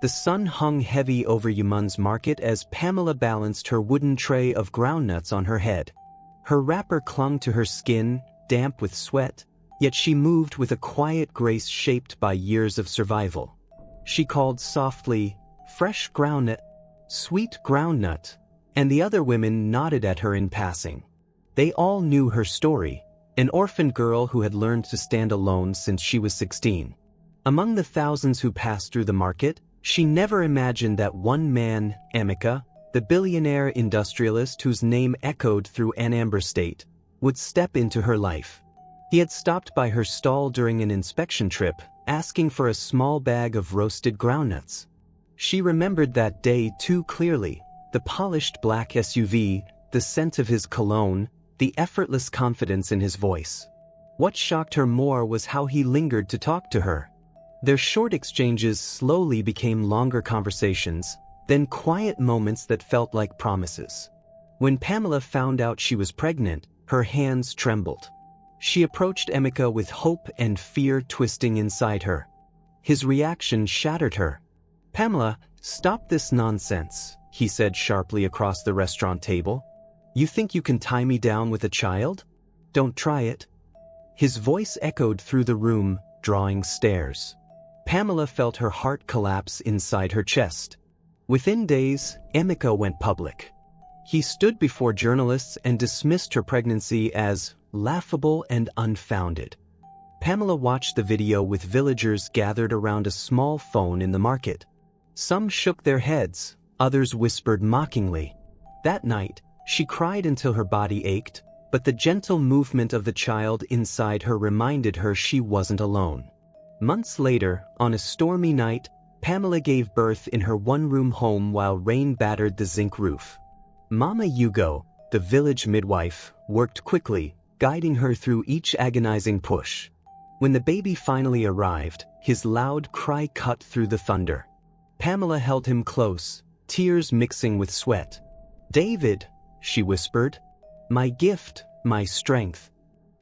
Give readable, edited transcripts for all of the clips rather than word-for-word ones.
The sun hung heavy over Yumun's market as Pamela balanced her wooden tray of groundnuts on her head. Her wrapper clung to her skin, damp with sweat, yet she moved with a quiet grace shaped by years of survival. She called softly, "Fresh groundnut, sweet groundnut," and the other women nodded at her in passing. They all knew her story, an orphaned girl who had learned to stand alone since she was 16. Among the thousands who passed through the market, she never imagined that one man, Emeka, the billionaire industrialist whose name echoed through Anambra State, would step into her life. He had stopped by her stall during an inspection trip, asking for a small bag of roasted groundnuts. She remembered that day too clearly, the polished black SUV, the scent of his cologne, the effortless confidence in his voice. What shocked her more was how he lingered to talk to her. Their short exchanges slowly became longer conversations, then quiet moments that felt like promises. When Pamela found out she was pregnant, her hands trembled. She approached Emeka with hope and fear twisting inside her. His reaction shattered her. "Pamela, stop this nonsense," he said sharply across the restaurant table. "You think you can tie me down with a child? Don't try it." His voice echoed through the room, drawing stares. Pamela felt her heart collapse inside her chest. Within days, Emeka went public. He stood before journalists and dismissed her pregnancy as laughable and unfounded. Pamela watched the video with villagers gathered around a small phone in the market. Some shook their heads, others whispered mockingly. That night, she cried until her body ached, but the gentle movement of the child inside her reminded her she wasn't alone. Months later, on a stormy night, Pamela gave birth in her one-room home while rain battered the zinc roof. Mama Yugo, the village midwife, worked quickly, guiding her through each agonizing push. When the baby finally arrived, his loud cry cut through the thunder. Pamela held him close, tears mixing with sweat. "David," she whispered, "my gift, my strength."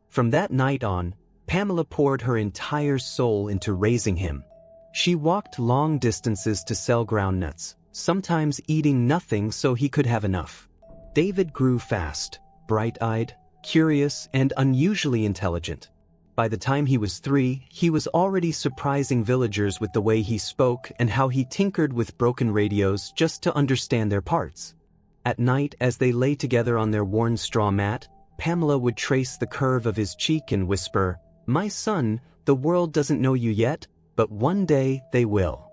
From that night on, Pamela poured her entire soul into raising him. She walked long distances to sell groundnuts, sometimes eating nothing so he could have enough. David grew fast, bright-eyed, curious, and unusually intelligent. By the time he was 3, he was already surprising villagers with the way he spoke and how he tinkered with broken radios just to understand their parts. At night, as they lay together on their worn straw mat, Pamela would trace the curve of his cheek and whisper, "My son, the world doesn't know you yet, but one day they will."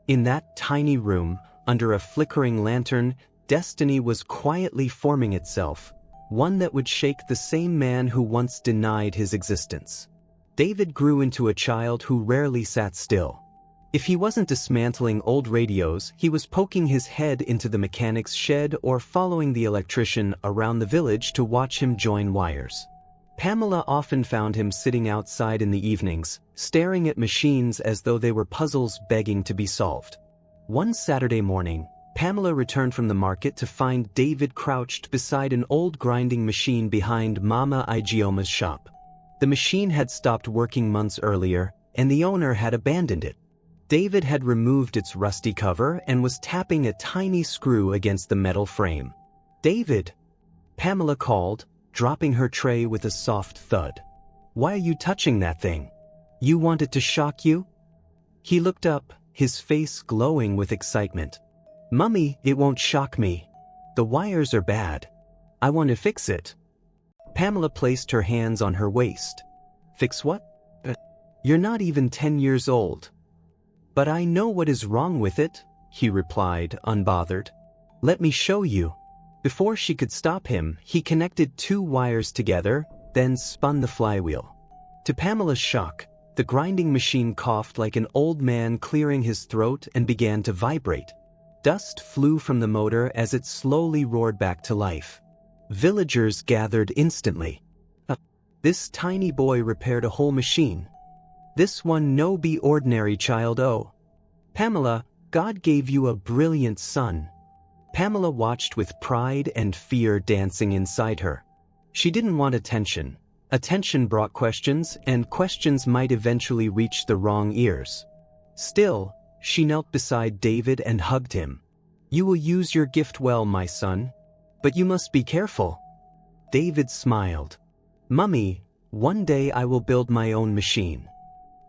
In that tiny room, under a flickering lantern, destiny was quietly forming itself, one that would shake the same man who once denied his existence. David grew into a child who rarely sat still. If he wasn't dismantling old radios, he was poking his head into the mechanic's shed or following the electrician around the village to watch him join wires. Pamela often found him sitting outside in the evenings, staring at machines as though they were puzzles begging to be solved. One Saturday morning, Pamela returned from the market to find David crouched beside an old grinding machine behind Mama Igioma's shop. The machine had stopped working months earlier, and the owner had abandoned it. David had removed its rusty cover and was tapping a tiny screw against the metal frame. "David," Pamela called, dropping her tray with a soft thud. "Why are you touching that thing? You want it to shock you?" He looked up, his face glowing with excitement. "Mummy, it won't shock me. The wires are bad. I want to fix it." Pamela placed her hands on her waist. "Fix what? You're not even 10 years old." "But I know what is wrong with it," he replied, unbothered. "Let me show you." Before she could stop him, he connected 2 wires together, then spun the flywheel. To Pamela's shock, the grinding machine coughed like an old man clearing his throat and began to vibrate. Dust flew from the motor as it slowly roared back to life. Villagers gathered instantly. This tiny boy repaired a whole machine. This one no be ordinary child. Oh, Pamela, God gave you a brilliant son. Pamela watched with pride and fear dancing inside her. She didn't want attention. Attention brought questions, and questions might eventually reach the wrong ears. Still, she knelt beside David and hugged him. "You will use your gift well, my son. But you must be careful." David smiled. "Mummy, one day I will build my own machine."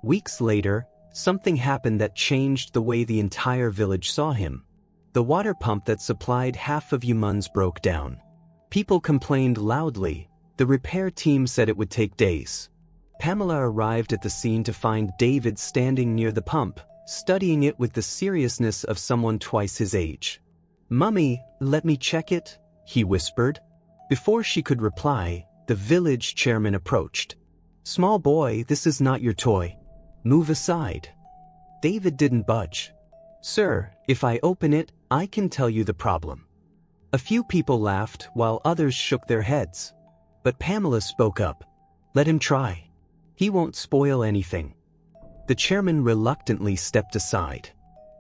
Weeks later, something happened that changed the way the entire village saw him. The water pump that supplied half of Yumun's broke down. People complained loudly. The repair team said it would take days. Pamela arrived at the scene to find David standing near the pump, studying it with the seriousness of someone twice his age. "Mummy, let me check it," he whispered. Before she could reply, the village chairman approached. "Small boy, this is not your toy. Move aside." David didn't budge. "Sir, if I open it, I can tell you the problem." A few people laughed while others shook their heads. But Pamela spoke up. "Let him try. He won't spoil anything." The chairman reluctantly stepped aside.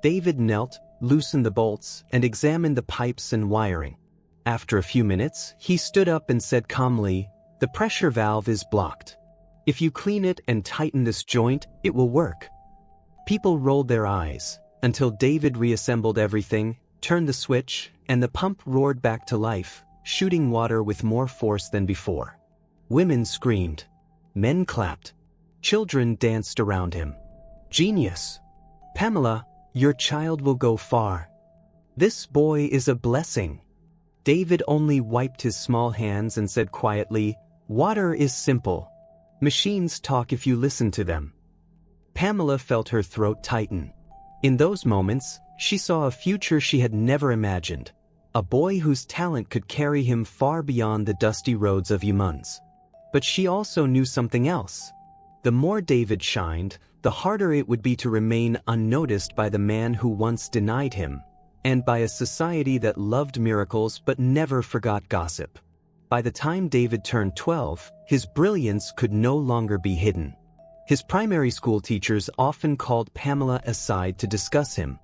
David knelt, loosened the bolts, and examined the pipes and wiring. After a few minutes, he stood up and said calmly, "The pressure valve is blocked. If you clean it and tighten this joint, it will work." People rolled their eyes, until David reassembled everything, turned the switch, and the pump roared back to life, shooting water with more force than before. Women screamed. Men clapped. Children danced around him. "Genius! Pamela, your child will go far. This boy is a blessing." David only wiped his small hands and said quietly, "Water is simple. Machines talk if you listen to them." Pamela felt her throat tighten. In those moments, she saw a future she had never imagined. A boy whose talent could carry him far beyond the dusty roads of Yumun's. But she also knew something else. The more David shined, the harder it would be to remain unnoticed by the man who once denied him, and by a society that loved miracles but never forgot gossip. By the time David turned 12, his brilliance could no longer be hidden. His primary school teachers often called Pamela aside to discuss him.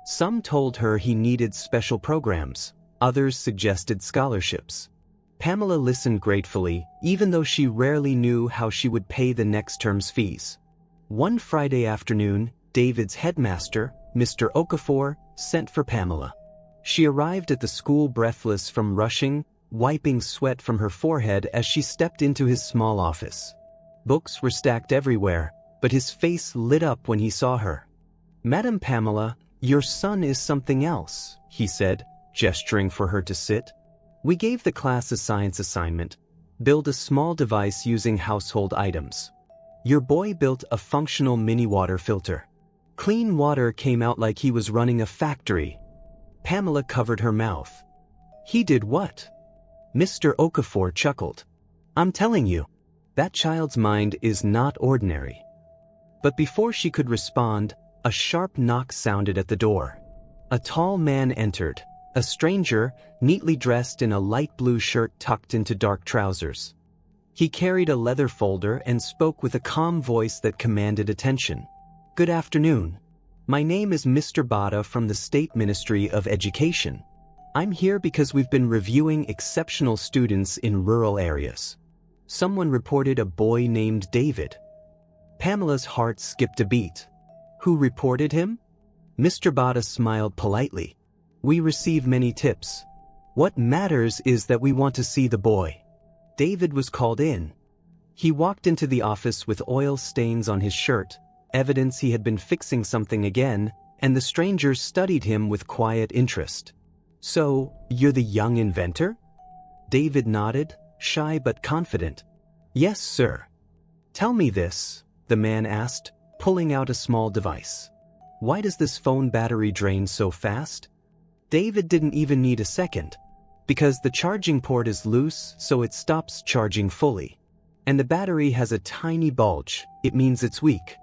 Some told her he needed special programs, others suggested scholarships. Pamela listened gratefully, even though she rarely knew how she would pay the next term's fees. One Friday afternoon, David's headmaster, Mr. Okafor, sent for Pamela. She arrived at the school breathless from rushing, wiping sweat from her forehead as she stepped into his small office. Books were stacked everywhere, but his face lit up when he saw her. "Madam Pamela, your son is something else," he said, gesturing for her to sit. "We gave the class a science assignment: build a small device using household items. Your boy built a functional mini water filter. Clean water came out like he was running a factory." Pamela covered her mouth. "He did what?" Mr. Okafor chuckled. "I'm telling you, that child's mind is not ordinary." But before she could respond, a sharp knock sounded at the door. A tall man entered, a stranger, neatly dressed in a light blue shirt tucked into dark trousers. He carried a leather folder and spoke with a calm voice that commanded attention. "Good afternoon. My name is Mr. Bada from the State Ministry of Education. I'm here because we've been reviewing exceptional students in rural areas. Someone reported a boy named David." Pamela's heart skipped a beat. "Who reported him?" Mr. Bada smiled politely. "We receive many tips. What matters is that we want to see the boy." David was called in. He walked into the office with oil stains on his shirt, evidence he had been fixing something again, and the stranger studied him with quiet interest. "So, you're the young inventor?" David nodded, shy but confident. "Yes, sir." "Tell me this," the man asked, pulling out a small device. "Why does this phone battery drain so fast?" David didn't even need a second. "Because the charging port is loose, so it stops charging fully. And the battery has a tiny bulge, it means it's weak."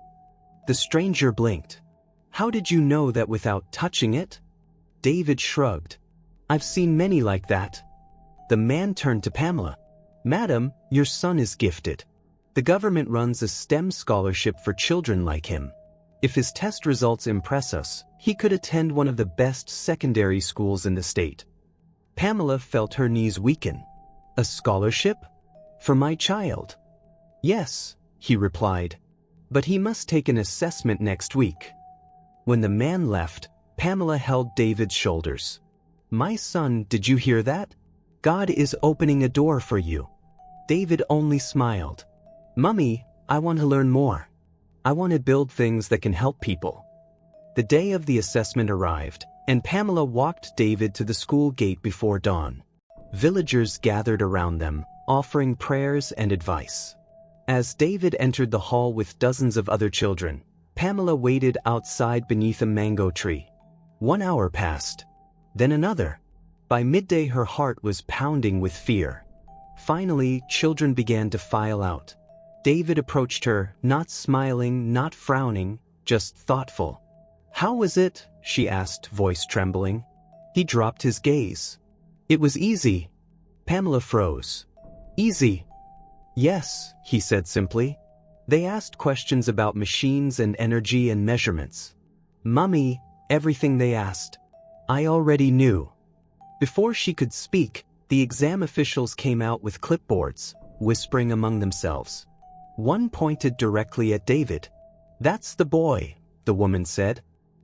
The stranger blinked. "How did you know that without touching it?" David shrugged. "I've seen many like that." The man turned to Pamela. "Madam, your son is gifted. The government runs a STEM scholarship for children like him. If his test results impress us, he could attend one of the best secondary schools in the state." Pamela felt her knees weaken. "A scholarship? For my child?" "Yes," he replied. "But he must take an assessment next week." When the man left, Pamela held David's shoulders. "My son, did you hear that? God is opening a door for you." David only smiled. "Mummy, I want to learn more. I want to build things that can help people." The day of the assessment arrived, and Pamela walked David to the school gate before dawn. Villagers gathered around them, offering prayers and advice. As David entered the hall with dozens of other children, Pamela waited outside beneath a mango tree. 1 hour passed. Then another. By midday her heart was pounding with fear. Finally, children began to file out. David approached her, not smiling, not frowning, just thoughtful. "How was it?" she asked, voice trembling. He dropped his gaze. "It was easy." Pamela froze. "Easy?" "Yes," he said simply. They asked questions about machines and energy and measurements. "Mummy, everything they asked, I already knew." Before she could speak, the exam officials came out with clipboards, whispering among themselves. One pointed directly at David. "That's the boy," the woman said.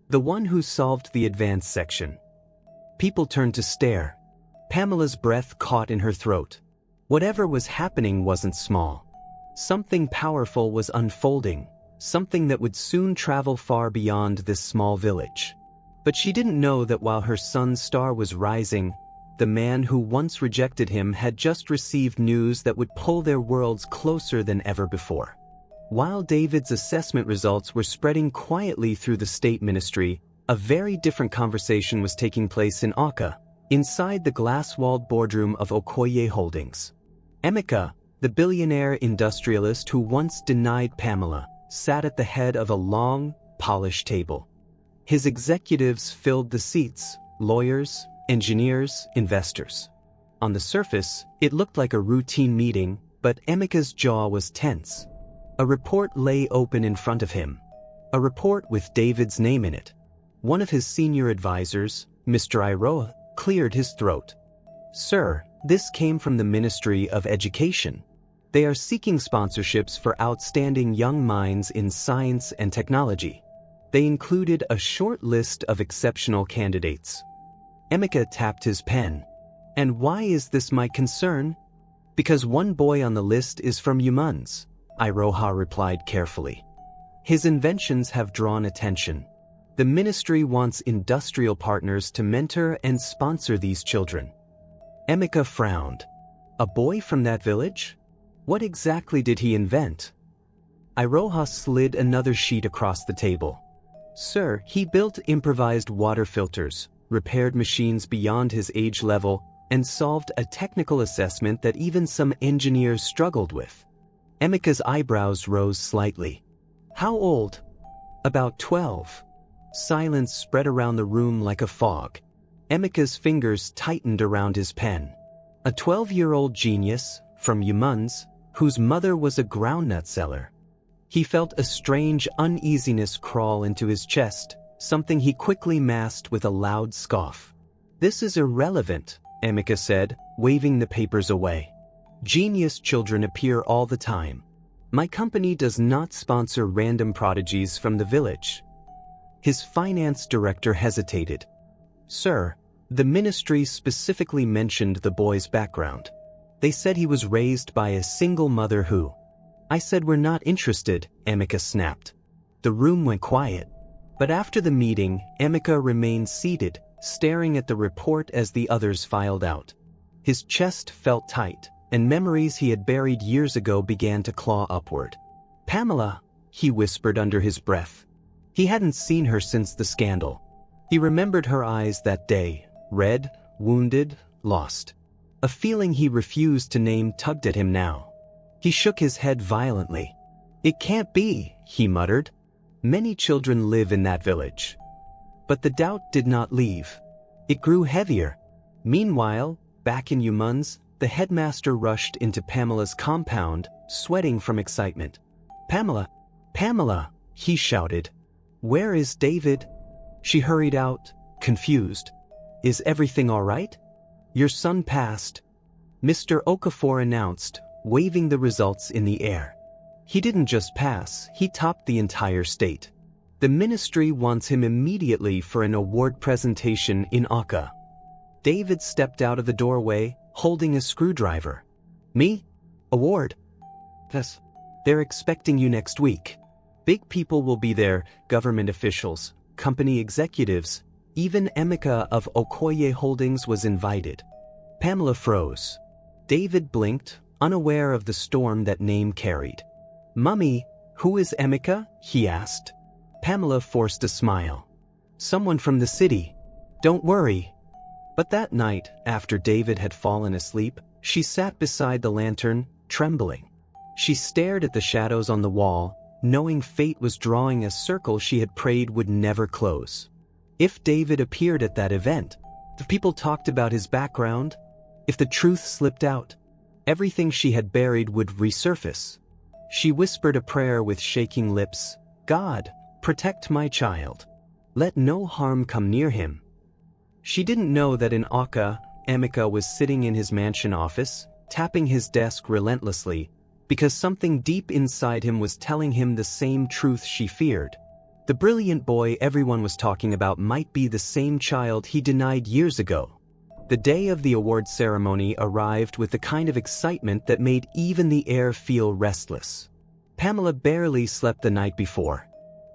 "The one who solved the advanced section." People turned to stare. Pamela's breath caught in her throat. Whatever was happening wasn't small. Something powerful was unfolding, something that would soon travel far beyond this small village. But she didn't know that while her son's star was rising, the man who once rejected him had just received news that would pull their worlds closer than ever before. While David's assessment results were spreading quietly through the state ministry, a very different conversation was taking place in Oka, inside the glass-walled boardroom of Okoye Holdings. Emeka, the billionaire industrialist who once denied Pamela, sat at the head of a long, polished table. His executives filled the seats, lawyers, engineers, investors. On the surface, it looked like a routine meeting, but Emeka's jaw was tense. A report lay open in front of him. A report with David's name in it. One of his senior advisors, Mr. Iroha, cleared his throat. "Sir, this came from the Ministry of Education. They are seeking sponsorships for outstanding young minds in science and technology. They included a short list of exceptional candidates." Emeka tapped his pen. "And why is this my concern?" "Because one boy on the list is from Humans," Iroha replied carefully. "His inventions have drawn attention. The ministry wants industrial partners to mentor and sponsor these children." Emeka frowned. "A boy from that village? What exactly did he invent?" Iroha slid another sheet across the table. "Sir, he built improvised water filters, repaired machines beyond his age level, and solved a technical assessment that even some engineers struggled with." Emeka's eyebrows rose slightly. "How old?" "About 12. Silence spread around the room like a fog. Emeka's fingers tightened around his pen. A 12-year-old genius, from Humans, whose mother was a groundnut seller. He felt a strange uneasiness crawl into his chest, something he quickly masked with a loud scoff. "This is irrelevant," Emeka said, waving the papers away. "Genius children appear all the time. My company does not sponsor random prodigies from the village." His finance director hesitated. "Sir, the ministry specifically mentioned the boy's background. They said he was raised by a single mother who—" "I said we're not interested," Emeka snapped. The room went quiet. But after the meeting, Emeka remained seated, staring at the report as the others filed out. His chest felt tight, and memories he had buried years ago began to claw upward. "Pamela," he whispered under his breath. He hadn't seen her since the scandal. He remembered her eyes that day, red, wounded, lost. A feeling he refused to name tugged at him now. He shook his head violently. "It can't be," he muttered. "Many children live in that village." But the doubt did not leave. It grew heavier. Meanwhile, back in Humans, the headmaster rushed into Pamela's compound, sweating from excitement. "Pamela! Pamela!" he shouted. "Where is David?" She hurried out, confused. "Is everything all right?" "Your son passed," Mr. Okafor announced, waving the results in the air. He didn't just pass, he topped the entire state. The ministry wants him immediately for an award presentation in Okoye. David stepped out of the doorway, holding a screwdriver. Me? Award? Yes. They're expecting you next week. Big people will be there, government officials, company executives, even Emeka of Okoye Holdings was invited. Pamela froze. David blinked, unaware of the storm that name carried. "Mummy, who is Emeka?" he asked. Pamela forced a smile. "Someone from the city. Don't worry." But that night, after David had fallen asleep, she sat beside the lantern, trembling. She stared at the shadows on the wall, knowing fate was drawing a circle she had prayed would never close. If David appeared at that event, if people talked about his background, if the truth slipped out, everything she had buried would resurface. She whispered a prayer with shaking lips. "God, protect my child. Let no harm come near him." She didn't know that in Okoye, Emeka was sitting in his mansion office, tapping his desk relentlessly, because something deep inside him was telling him the same truth she feared. The brilliant boy everyone was talking about might be the same child he denied years ago. The day of the award ceremony arrived with the kind of excitement that made even the air feel restless. Pamela barely slept the night before.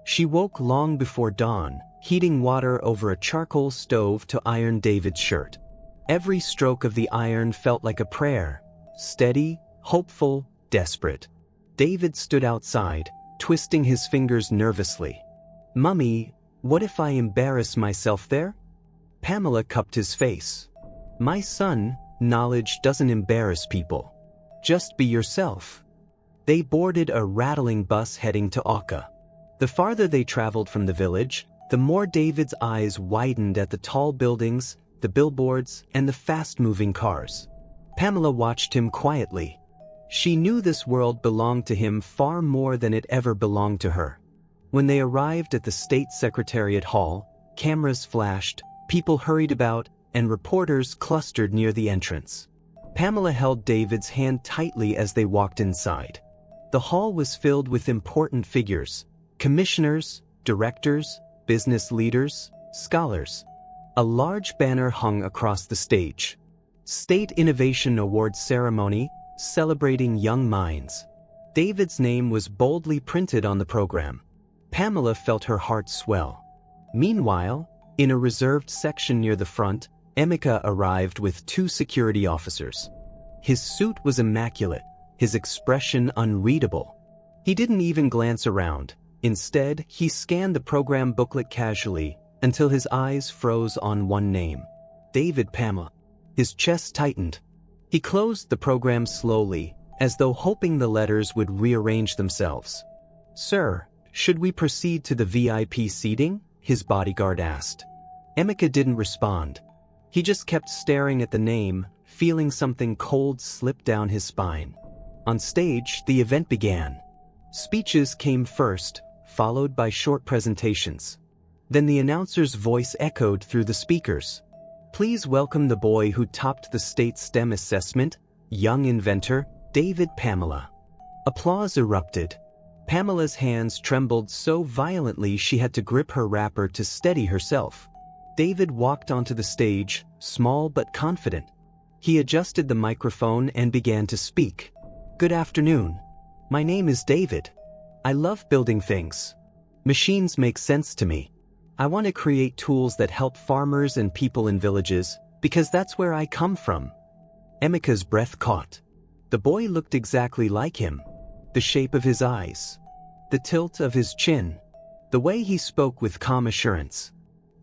She woke long before dawn, heating water over a charcoal stove to iron David's shirt. Every stroke of the iron felt like a prayer, steady, hopeful, desperate. David stood outside, twisting his fingers nervously. "Mummy, what if I embarrass myself there?" Pamela cupped his face. "My son, knowledge doesn't embarrass people. Just be yourself." They boarded a rattling bus heading to Okoye. The farther they traveled from the village, the more David's eyes widened at the tall buildings, the billboards, and the fast-moving cars. Pamela watched him quietly. She knew this world belonged to him far more than it ever belonged to her. When they arrived at the State Secretariat Hall, cameras flashed, people hurried about, and reporters clustered near the entrance. Pamela held David's hand tightly as they walked inside. The hall was filled with important figures: commissioners, directors, business leaders, scholars. A large banner hung across the stage. State Innovation Award Ceremony, celebrating young minds. David's name was boldly printed on the program. Pamela felt her heart swell. Meanwhile, in a reserved section near the front, Emeka arrived with 2 security officers. His suit was immaculate, his expression unreadable. He didn't even glance around. Instead, he scanned the program booklet casually until his eyes froze on one name: David Pamela. His chest tightened. He closed the program slowly, as though hoping the letters would rearrange themselves. "Sir, should we proceed to the VIP seating?" his bodyguard asked. Emeka didn't respond. He just kept staring at the name, feeling something cold slip down his spine. On stage, the event began. Speeches came first, followed by short presentations. Then the announcer's voice echoed through the speakers. "Please welcome the boy who topped the state STEM assessment, young inventor, David Pamela." Applause erupted. Pamela's hands trembled so violently she had to grip her wrapper to steady herself. David walked onto the stage, small but confident. He adjusted the microphone and began to speak. "Good afternoon. My name is David. I love building things. Machines make sense to me. I want to create tools that help farmers and people in villages, because that's where I come from." Emeka's breath caught. The boy looked exactly like him. The shape of his eyes, the tilt of his chin, the way he spoke with calm assurance.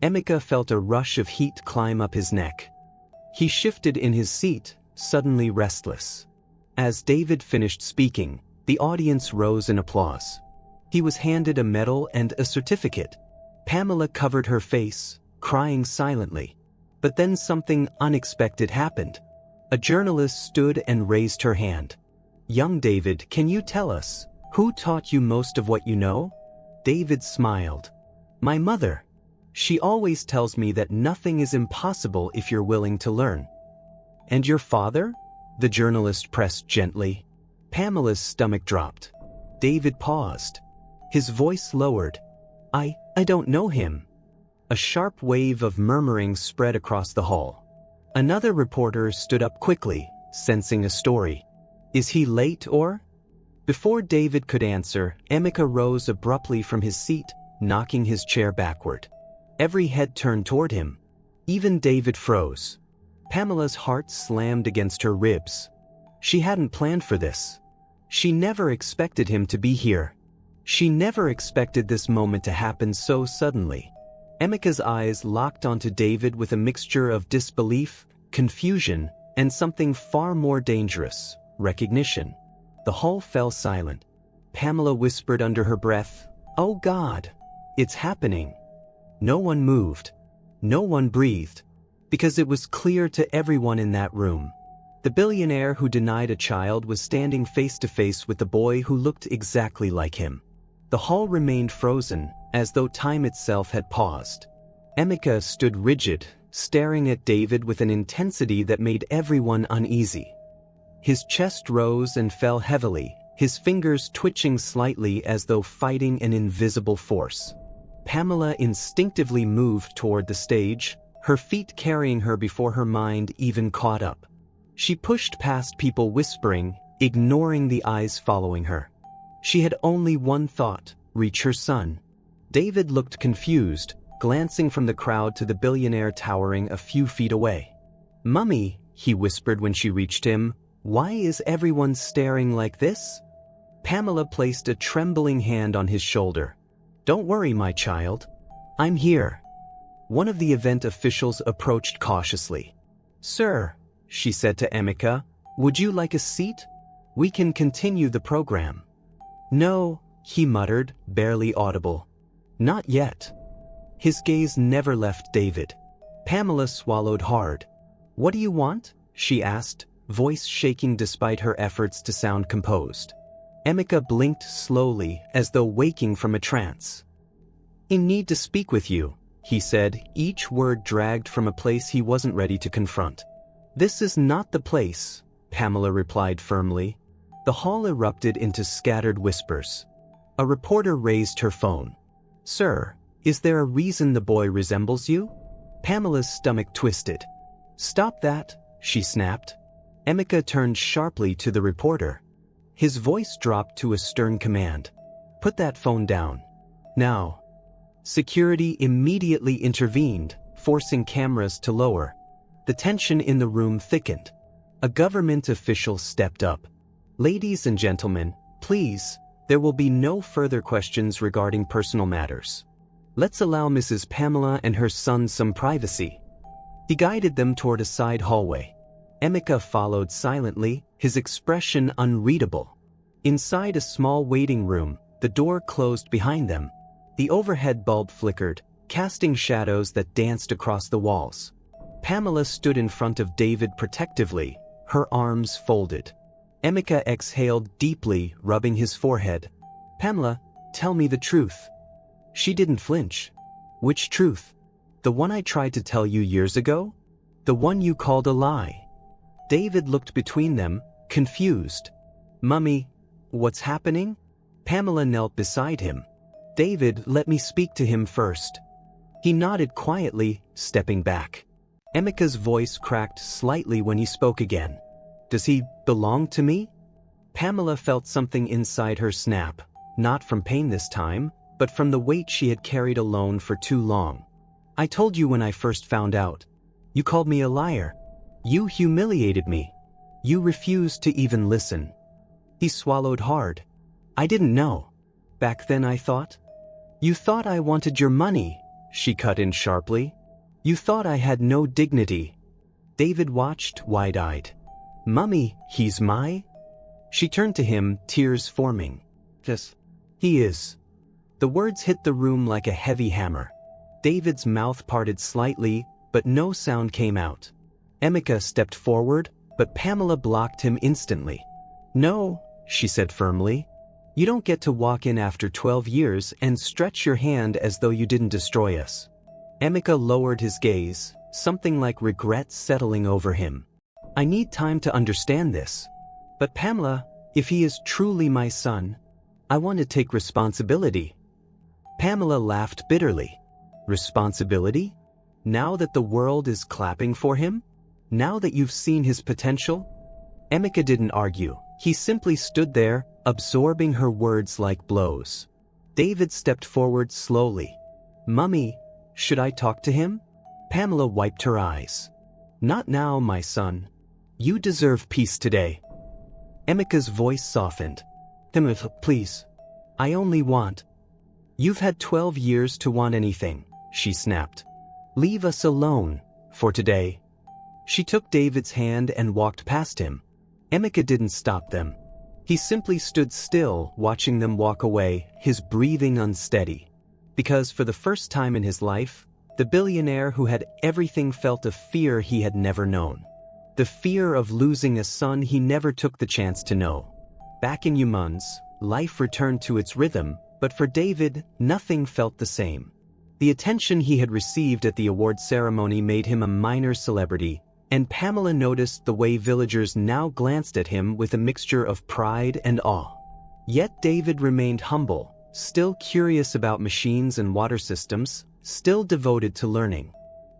Emeka felt a rush of heat climb up his neck. He shifted in his seat, suddenly restless. As David finished speaking, the audience rose in applause. He was handed a medal and a certificate. Pamela covered her face, crying silently. But then something unexpected happened. A journalist stood and raised her hand. "Young David, can you tell us, who taught you most of what you know?" David smiled. "My mother. She always tells me that nothing is impossible if you're willing to learn." "And your father?" the journalist pressed gently. Pamela's stomach dropped. David paused. His voice lowered. I don't know him. A sharp wave of murmuring spread across the hall. Another reporter stood up quickly, sensing a story. Is he late or? Before David could answer, Emeka rose abruptly from his seat, knocking his chair backward. Every head turned toward him. Even David froze. Pamela's heart slammed against her ribs. She hadn't planned for this. She never expected him to be here. She never expected this moment to happen so suddenly. Emeka's eyes locked onto David with a mixture of disbelief, confusion, and something far more dangerous, recognition. The hall fell silent. Pamela whispered under her breath, "Oh God, it's happening." No one moved. No one breathed. Because it was clear to everyone in that room. The billionaire who denied a child was standing face to face with the boy who looked exactly like him. The hall remained frozen, as though time itself had paused. Emeka stood rigid, staring at David with an intensity that made everyone uneasy. His chest rose and fell heavily, his fingers twitching slightly as though fighting an invisible force. Pamela instinctively moved toward the stage, her feet carrying her before her mind even caught up. She pushed past people whispering, ignoring the eyes following her. She had only one thought: reach her son. David looked confused, glancing from the crowd to the billionaire towering a few feet away. "Mummy," he whispered when she reached him, "why is everyone staring like this?" Pamela placed a trembling hand on his shoulder. "Don't worry, my child. I'm here." One of the event officials approached cautiously. "Sir," she said to Emeka, "would you like a seat? We can continue the program." "No," he muttered, barely audible. "Not yet." His gaze never left David. Pamela swallowed hard. "What do you want?" she asked, voice shaking despite her efforts to sound composed. Emeka blinked slowly, as though waking from a trance. "I need to speak with you," he said, each word dragged from a place he wasn't ready to confront. "This is not the place," Pamela replied firmly. The hall erupted into scattered whispers. A reporter raised her phone. "Sir, is there a reason the boy resembles you?" Pamela's stomach twisted. "Stop that," she snapped. Emeka turned sharply to the reporter. His voice dropped to a stern command. "Put that phone down. Now." Security immediately intervened, forcing cameras to lower. The tension in the room thickened. A government official stepped up. "Ladies and gentlemen, please, there will be no further questions regarding personal matters. Let's allow Mrs. Pamela and her son some privacy." He guided them toward a side hallway. Emeka followed silently, his expression unreadable. Inside a small waiting room, the door closed behind them. The overhead bulb flickered, casting shadows that danced across the walls. Pamela stood in front of David protectively, her arms folded. Emeka exhaled deeply, rubbing his forehead. "Pamela, tell me the truth." She didn't flinch. "Which truth? The one I tried to tell you years ago? The one you called a lie?" David looked between them, confused. "Mummy, what's happening?" Pamela knelt beside him. "David, let me speak to him first." He nodded quietly, stepping back. Emeka's voice cracked slightly when he spoke again. "Does he belong to me?" Pamela felt something inside her snap, not from pain this time, but from the weight she had carried alone for too long. "I told you when I first found out. You called me a liar. You humiliated me. You refused to even listen." He swallowed hard. "I didn't know. Back then I thought." "You thought I wanted your money," she cut in sharply. "You thought I had no dignity." David watched, wide-eyed. "Mummy, he's my..." She turned to him, tears forming. "Yes, he is." The words hit the room like a heavy hammer. David's mouth parted slightly, but no sound came out. Emeka stepped forward, but Pamela blocked him instantly. "No," she said firmly. "You don't get to walk in after 12 years and stretch your hand as though you didn't destroy us." Emeka lowered his gaze, something like regret settling over him. "I need time to understand this. But Pamela, if he is truly my son, I want to take responsibility." Pamela laughed bitterly. Responsibility? Now that the world is clapping for him? Now that you've seen his potential? Emeka didn't argue. He simply stood there, absorbing her words like blows. David stepped forward slowly. "Mummy, should I talk to him?" Pamela wiped her eyes. "Not now, my son. You deserve peace today." Emeka's voice softened. Please. I only want." "You've had 12 years to want anything," she snapped. "Leave us alone, for today." She took David's hand and walked past him. Emeka didn't stop them. He simply stood still, watching them walk away, his breathing unsteady. Because for the first time in his life, the billionaire who had everything felt a fear he had never known. The fear of losing a son he never took the chance to know. Back in Humans, life returned to its rhythm, but for David, nothing felt the same. The attention he had received at the award ceremony made him a minor celebrity, and Pamela noticed the way villagers now glanced at him with a mixture of pride and awe. Yet David remained humble, still curious about machines and water systems, still devoted to learning.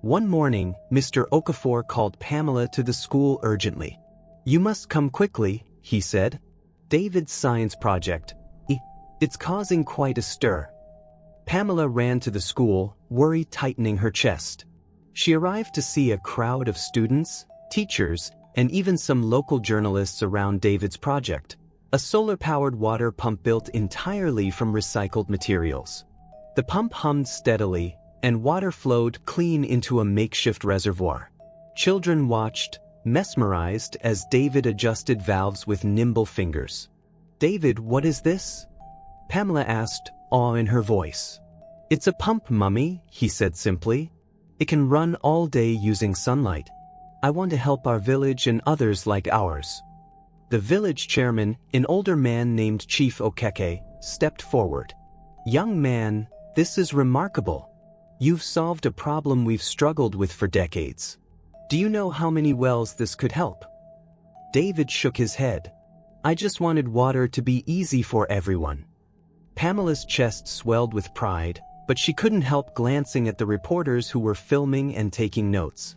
One morning, Mr. Okafor called Pamela to the school urgently. "You must come quickly," he said. "David's science project. It's causing quite a stir." Pamela ran to the school, worry tightening her chest. She arrived to see a crowd of students, teachers, and even some local journalists around David's project, a solar-powered water pump built entirely from recycled materials. The pump hummed steadily, and water flowed clean into a makeshift reservoir. Children watched, mesmerized, as David adjusted valves with nimble fingers. "David, what is this?" Pamela asked, awe in her voice. "It's a pump, Mummy," he said simply. "It can run all day using sunlight. I want to help our village and others like ours." The village chairman, an older man named Chief Okoye, stepped forward. "Young man, this is remarkable. You've solved a problem we've struggled with for decades. Do you know how many wells this could help?" David shook his head. "I just wanted water to be easy for everyone." Pamela's chest swelled with pride, but she couldn't help glancing at the reporters who were filming and taking notes.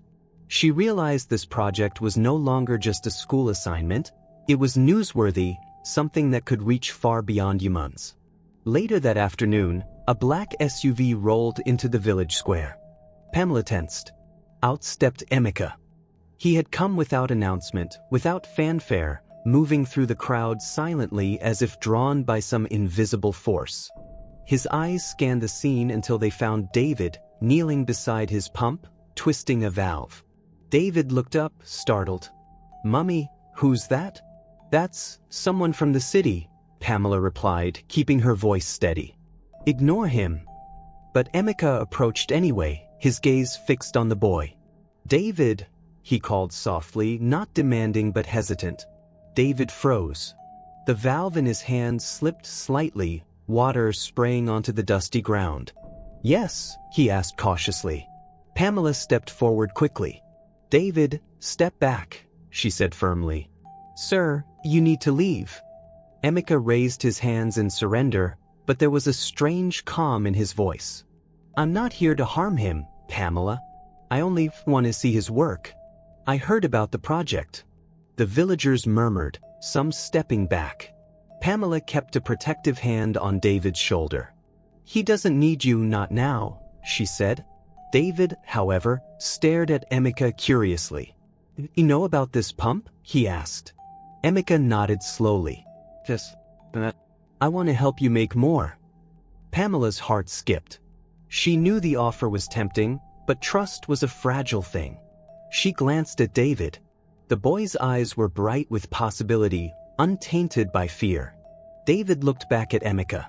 She realized this project was no longer just a school assignment, it was newsworthy, something that could reach far beyond Humans. Later that afternoon, a black SUV rolled into the village square. Pamela tensed. Out stepped Emeka. He had come without announcement, without fanfare, moving through the crowd silently as if drawn by some invisible force. His eyes scanned the scene until they found David, kneeling beside his pump, twisting a valve. David looked up, startled. "Mummy, who's that?" "That's someone from the city," Pamela replied, keeping her voice steady. "Ignore him." But Emeka approached anyway, his gaze fixed on the boy. "David," he called softly, not demanding but hesitant. David froze. The valve in his hand slipped slightly, water spraying onto the dusty ground. "Yes?" he asked cautiously. Pamela stepped forward quickly. "David, step back," she said firmly. "Sir, you need to leave." Emeka raised his hands in surrender, but there was a strange calm in his voice. "I'm not here to harm him, Pamela. I only want to see his work. I heard about the project." The villagers murmured, some stepping back. Pamela kept a protective hand on David's shoulder. "He doesn't need you, not now," she said. David, however, stared at Emeka curiously. "You know about this pump?" he asked. Emeka nodded slowly. "Yes, I want to help you make more." Pamela's heart skipped. She knew the offer was tempting, but trust was a fragile thing. She glanced at David. The boy's eyes were bright with possibility, untainted by fear. David looked back at Emeka.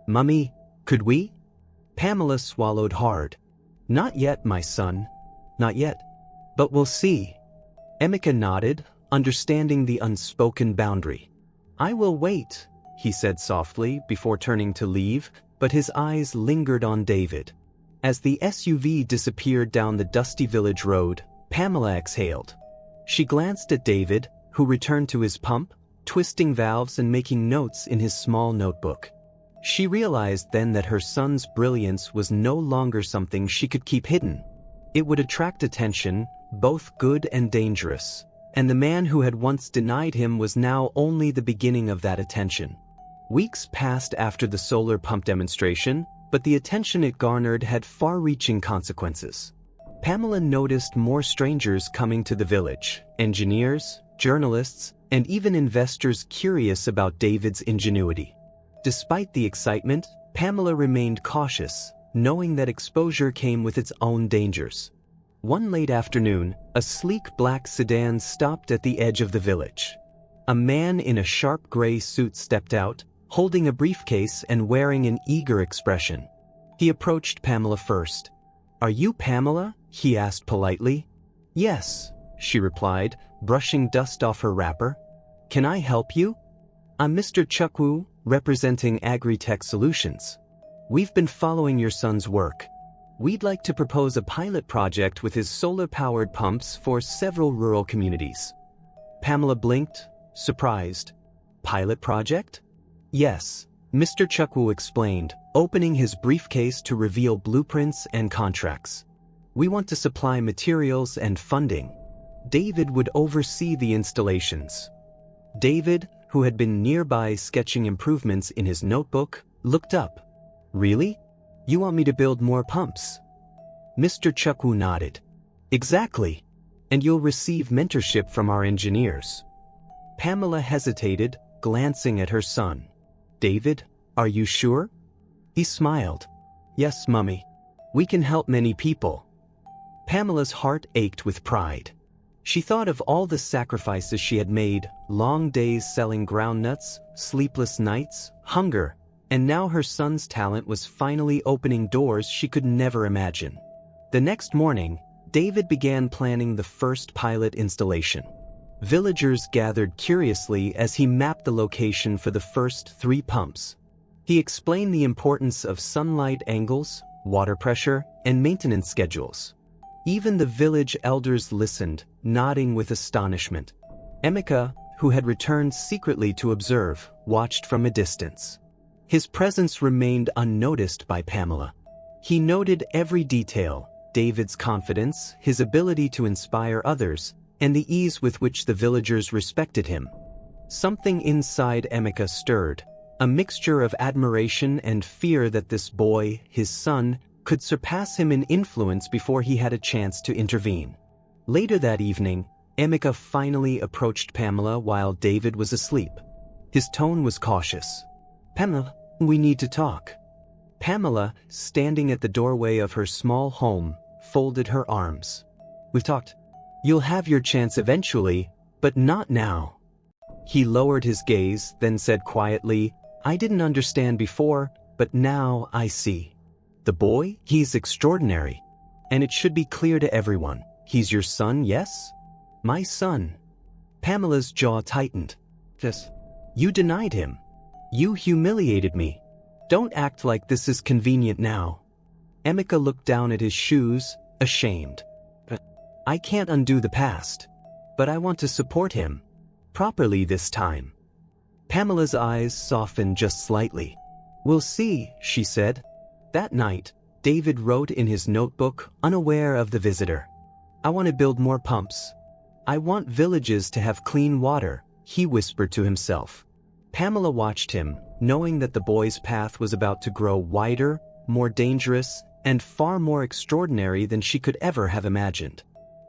"Mummy, could we?" Pamela swallowed hard. "Not yet, my son. Not yet. But we'll see." Emeka nodded, understanding the unspoken boundary. "I will wait," he said softly before turning to leave, but his eyes lingered on David. As the SUV disappeared down the dusty village road, Pamela exhaled. She glanced at David, who returned to his pump, twisting valves and making notes in his small notebook. She realized then that her son's brilliance was no longer something she could keep hidden. It would attract attention, both good and dangerous, and the man who had once denied him was now only the beginning of that attention. Weeks passed after the solar pump demonstration, but the attention it garnered had far-reaching consequences. Pamela noticed more strangers coming to the village, engineers, journalists, and even investors curious about David's ingenuity. Despite the excitement, Pamela remained cautious, knowing that exposure came with its own dangers. One late afternoon, a sleek black sedan stopped at the edge of the village. A man in a sharp gray suit stepped out, holding a briefcase and wearing an eager expression. He approached Pamela first. "Are you Pamela?" he asked politely. "Yes," she replied, brushing dust off her wrapper. "Can I help you?" "I'm Mr. Chukwu, representing AgriTech Solutions. We've been following your son's work. We'd like to propose a pilot project with his solar-powered pumps for several rural communities." Pamela blinked, surprised. "Pilot project?" "Yes," Mr. Chukwu explained, opening his briefcase to reveal blueprints and contracts. "We want to supply materials and funding. David would oversee the installations." David, who had been nearby sketching improvements in his notebook, looked up. "Really? You want me to build more pumps?" Mr. Chukwu nodded. "Exactly. And you'll receive mentorship from our engineers." Pamela hesitated, glancing at her son. "David, are you sure?" He smiled. "Yes, Mummy. We can help many people." Pamela's heart ached with pride. She thought of all the sacrifices she had made, long days selling groundnuts, sleepless nights, hunger, and now her son's talent was finally opening doors she could never imagine. The next morning, David began planning the first pilot installation. Villagers gathered curiously as he mapped the location for the first 3 pumps. He explained the importance of sunlight angles, water pressure, and maintenance schedules. Even the village elders listened, nodding with astonishment. Emeka, who had returned secretly to observe, watched from a distance. His presence remained unnoticed by Pamela. He noted every detail: David's confidence, his ability to inspire others, and the ease with which the villagers respected him. Something inside Emeka stirred, a mixture of admiration and fear that this boy, his son, could surpass him in influence before he had a chance to intervene. Later that evening, Emeka finally approached Pamela while David was asleep. His tone was cautious. "Pamela, we need to talk." Pamela, standing at the doorway of her small home, folded her arms. "We've talked. You'll have your chance eventually, but not now." He lowered his gaze, then said quietly, "I didn't understand before, but now I see. The boy, he's extraordinary. And it should be clear to everyone. He's your son, yes?" "My son." Pamela's jaw tightened. "Yes. You denied him. You humiliated me. Don't act like this is convenient now." Emeka looked down at his shoes, ashamed. "I can't undo the past. But I want to support him. Properly this time." Pamela's eyes softened just slightly. "We'll see," she said. That night, David wrote in his notebook, unaware of the visitor. "I want to build more pumps. I want villages to have clean water," he whispered to himself. Pamela watched him, knowing that the boy's path was about to grow wider, more dangerous, and far more extraordinary than she could ever have imagined.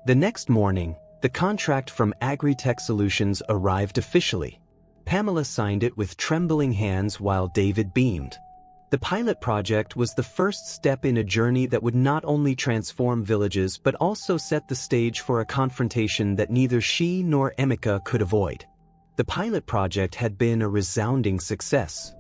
The next morning, the contract from AgriTech Solutions arrived officially. Pamela signed it with trembling hands while David beamed. The pilot project was the first step in a journey that would not only transform villages but also set the stage for a confrontation that neither she nor Emeka could avoid. The pilot project had been a resounding success.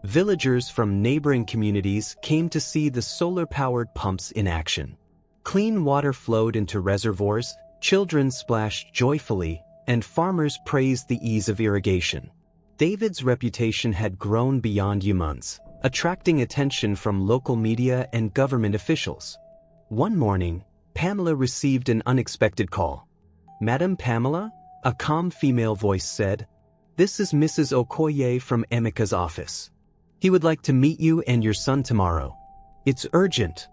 Villagers from neighboring communities came to see the solar-powered pumps in action. Clean water flowed into reservoirs, children splashed joyfully, and farmers praised the ease of irrigation. David's reputation had grown beyond months, attracting attention from local media and government officials. One morning, Pamela received an unexpected call. "Madam Pamela?" a calm female voice said. "This is Mrs. Okoye from Emeka's office." He would like to meet you and your son tomorrow. It's urgent.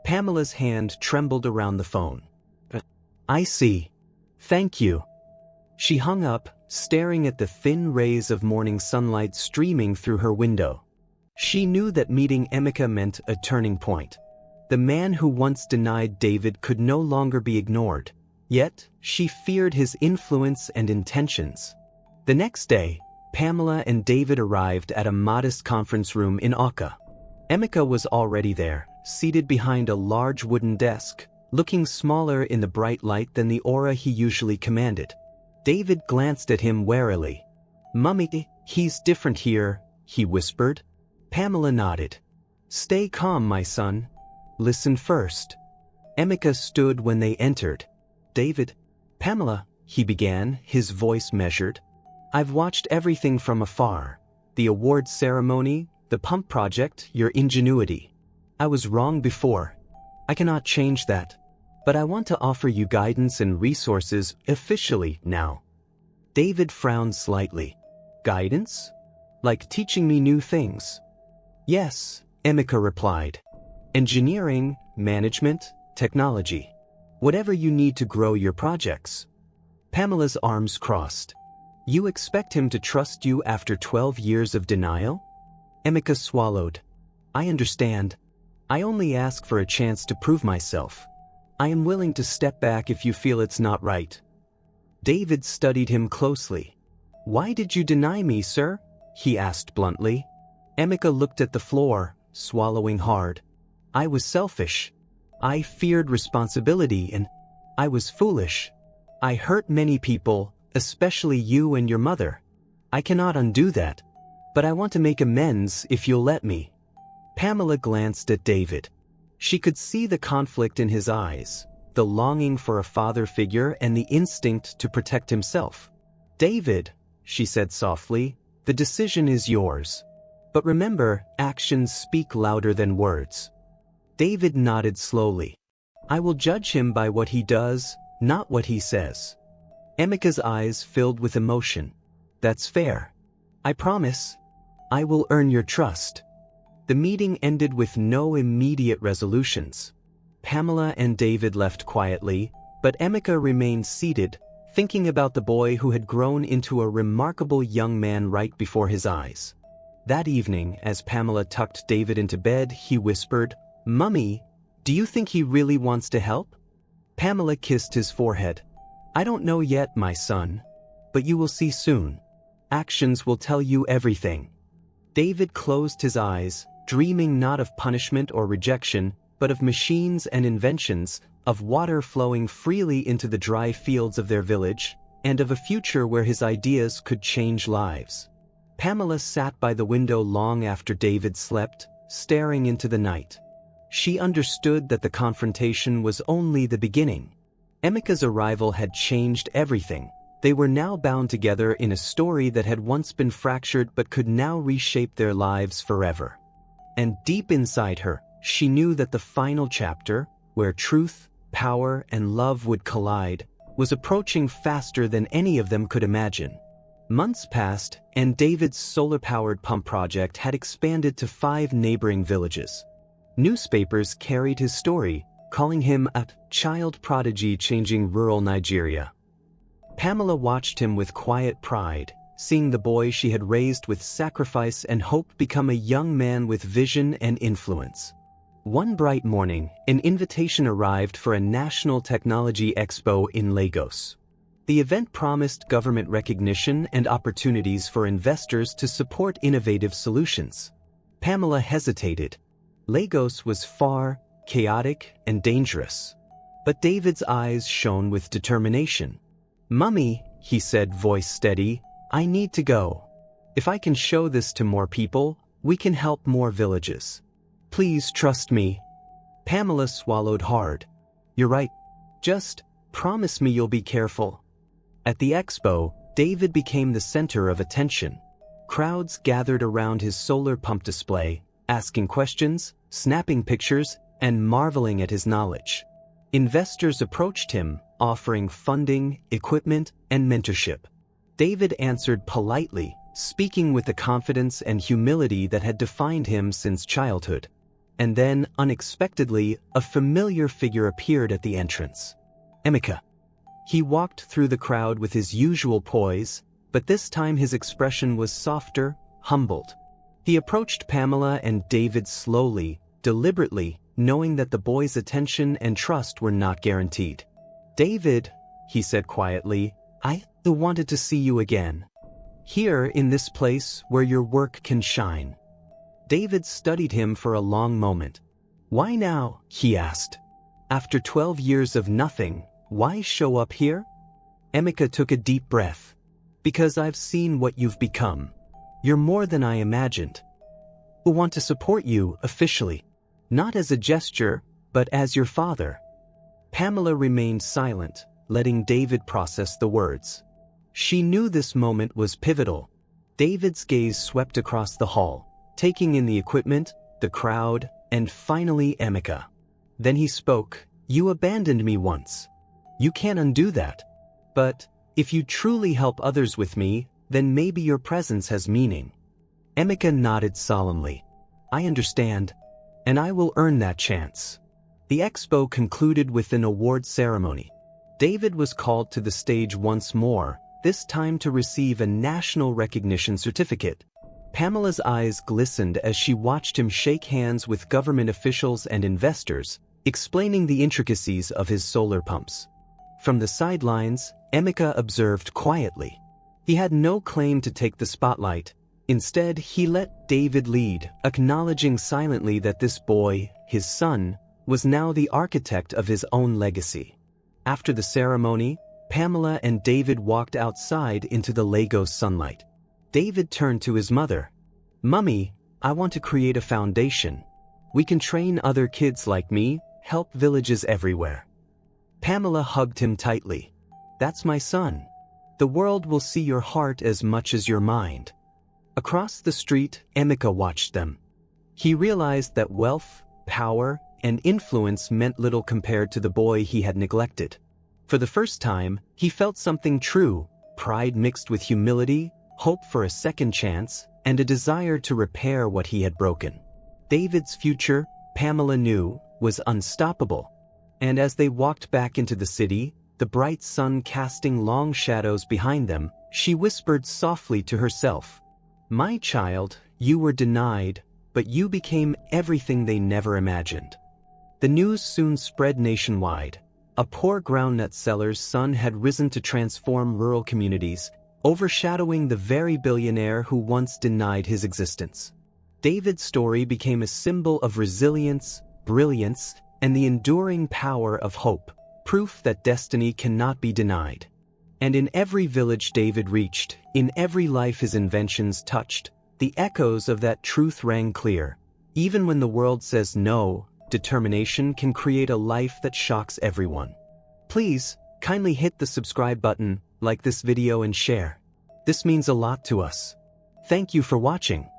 Pamela's hand trembled around the phone. I see. Thank you. She hung up, staring at the thin rays of morning sunlight streaming through her window. She knew that meeting Emeka meant a turning point. The man who once denied David could no longer be ignored, yet she feared his influence and intentions. The next day, Pamela and David arrived at a modest conference room in Okoye. Emeka was already there, seated behind a large wooden desk, looking smaller in the bright light than the aura he usually commanded. David glanced at him warily. "Mummy, he's different here," he whispered. Pamela nodded. "Stay calm, my son. Listen first." Emeka stood when they entered. "David, Pamela," he began, his voice measured. "I've watched everything from afar. The award ceremony, the pump project, your ingenuity. I was wrong before. I cannot change that. But I want to offer you guidance and resources officially now." David frowned slightly. "Guidance? Like teaching me new things?" "Yes," Emeka replied. "Engineering, management, technology. Whatever you need to grow your projects." Pamela's arms crossed. "You expect him to trust you after 12 years of denial?" Emeka swallowed. "I understand. I only ask for a chance to prove myself. I am willing to step back if you feel it's not right." David studied him closely. "Why did you deny me, sir?" he asked bluntly. Emeka looked at the floor, swallowing hard. "I was selfish. I feared responsibility and I was foolish. I hurt many people, especially you and your mother. I cannot undo that. But I want to make amends if you'll let me." Pamela glanced at David. She could see the conflict in his eyes, the longing for a father figure and the instinct to protect himself. "David," she said softly, "the decision is yours. But remember, actions speak louder than words." David nodded slowly. "I will judge him by what he does, not what he says." Emeka's eyes filled with emotion. "That's fair. I promise. I will earn your trust." The meeting ended with no immediate resolutions. Pamela and David left quietly, but Emeka remained seated, thinking about the boy who had grown into a remarkable young man right before his eyes. That evening, as Pamela tucked David into bed, he whispered, "Mummy, do you think he really wants to help?" Pamela kissed his forehead. "I don't know yet, my son. But you will see soon. Actions will tell you everything." David closed his eyes, dreaming not of punishment or rejection, but of machines and inventions, of water flowing freely into the dry fields of their village, and of a future where his ideas could change lives. Pamela sat by the window long after David slept, staring into the night. She understood that the confrontation was only the beginning. Emeka's arrival had changed everything. They were now bound together in a story that had once been fractured but could now reshape their lives forever. And deep inside her, she knew that the final chapter, where truth, power, and love would collide, was approaching faster than any of them could imagine. Months passed, and David's solar-powered pump project had expanded to 5 neighboring villages. Newspapers carried his story, calling him a child prodigy changing rural Nigeria. Pamela watched him with quiet pride, seeing the boy she had raised with sacrifice and hope become a young man with vision and influence. One bright morning, an invitation arrived for a national technology expo in Lagos. The event promised government recognition and opportunities for investors to support innovative solutions. Pamela hesitated. Lagos was far, chaotic, and dangerous. But David's eyes shone with determination. "Mummy," he said, voice steady, "I need to go. If I can show this to more people, we can help more villages. Please trust me." Pamela swallowed hard. "You're right. Just promise me you'll be careful." At the expo, David became the center of attention. Crowds gathered around his solar pump display, asking questions, snapping pictures, and marveling at his knowledge. Investors approached him, offering funding, equipment, and mentorship. David answered politely, speaking with the confidence and humility that had defined him since childhood. And then, unexpectedly, a familiar figure appeared at the entrance. Emeka. He walked through the crowd with his usual poise, but this time his expression was softer, humbled. He approached Pamela and David slowly, deliberately, knowing that the boys' attention and trust were not guaranteed. "David," he said quietly, "I wanted to see you again. Here in this place where your work can shine." David studied him for a long moment. "Why now?" he asked. "After 12 years of nothing, why show up here?" Emeka took a deep breath. "Because I've seen what you've become. You're more than I imagined. I want to support you officially, not as a gesture, but as your father." Pamela remained silent, letting David process the words. She knew this moment was pivotal. David's gaze swept across the hall, taking in the equipment, the crowd, and finally Emeka. Then he spoke. "You abandoned me once. You can't undo that. But if you truly help others with me, then maybe your presence has meaning." Emeka nodded solemnly. "I understand, and I will earn that chance." The expo concluded with an award ceremony. David was called to the stage once more, this time to receive a national recognition certificate. Pamela's eyes glistened as she watched him shake hands with government officials and investors, explaining the intricacies of his solar pumps. From the sidelines, Emeka observed quietly. He had no claim to take the spotlight. Instead, he let David lead, acknowledging silently that this boy, his son, was now the architect of his own legacy. After the ceremony, Pamela and David walked outside into the Lagos sunlight. David turned to his mother. "Mummy, I want to create a foundation. We can train other kids like me, help villages everywhere." Pamela hugged him tightly. "That's my son. The world will see your heart as much as your mind." Across the street, Emeka watched them. He realized that wealth, power, and influence meant little compared to the boy he had neglected. For the first time, he felt something true, pride mixed with humility, hope for a second chance, and a desire to repair what he had broken. David's future, Pamela knew, was unstoppable. And as they walked back into the city, the bright sun casting long shadows behind them, she whispered softly to herself, "My child, you were denied, but you became everything they never imagined." The news soon spread nationwide. A poor groundnut seller's son had risen to transform rural communities, overshadowing the very billionaire who once denied his existence. David's story became a symbol of resilience, brilliance, and the enduring power of hope, proof that destiny cannot be denied. And in every village David reached, in every life his inventions touched, the echoes of that truth rang clear. Even when the world says no, determination can create a life that shocks everyone. Please, kindly hit the subscribe button, like this video and share. This means a lot to us. Thank you for watching.